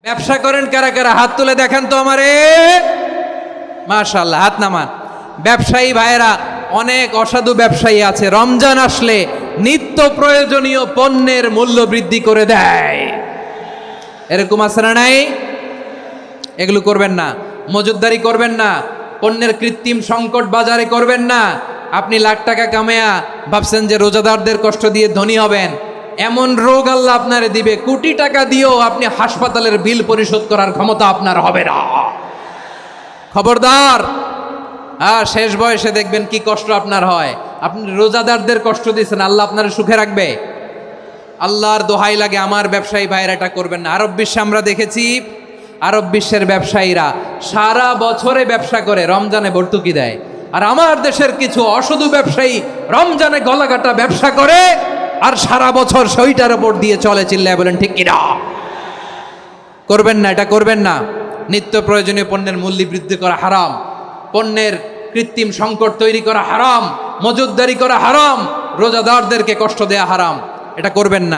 ব্যবসা করেন কারা কারা হাত তুলে দেখেন তো আমারে। মাশাআল্লাহ, হাত নামান। ব্যবসায়ী ভাইয়েরা, অনেক অসাধু ব্যবসায়ী আছে রমজান আসলে নিত্য প্রয়োজনীয় পণ্যের মূল্য বৃদ্ধি করে দেয়। এরকম আছে না নাই? এগুলো করবেন না, মজুতদারি করবেন না, পণ্যের কৃত্রিম সংকট বাজারে করবেন না। আপনি লাখ টাকা কামায়া ভাবছেন যে রোজাদারদের কষ্ট দিয়ে ধনী হবেন, এমন রোগ আল্লাহ আপনারে দিবে, কোটি টাকা দিয়েও আপনি হাসপাতালের বিল পরিশোধ করার ক্ষমতা আপনার হবে না। খবরদার। শেষ বয়সে দেখবেন কি কষ্ট আপনার হয়। আপনি রোজাদারদের কষ্ট দিয়েছেন, আল্লাহ আপনার সুখে রাখবে? আল্লাহর দোহাই লাগে, আমার ব্যবসায়ী ভাইয়েরা এটা করবেন না। আরব বিশ্বে আমরা দেখেছি, আরব বিশ্বের ব্যবসায়ীরা সারা বছরে ব্যবসা করে, রমজানে ভর্তুকি দেয়। আর আমার দেশের কিছু অসাধু ব্যবসায়ী রমজানে গলাকাটা ব্যবসা করে আর সারা বছর সইটার উপর দিয়ে চলে। চিল্লায় বলেন ঠিক কিনা? করবেন না, এটা করবেন না। নিত্য প্রয়োজনীয় পণ্যের মূল্য বৃদ্ধি করা হারাম, পণ্যের কৃত্রিম সংকট তৈরি করা হারাম, মজুতদারি করা হারাম, রোজাদারদেরকে কষ্ট দেয়া হারাম। এটা করবেন না।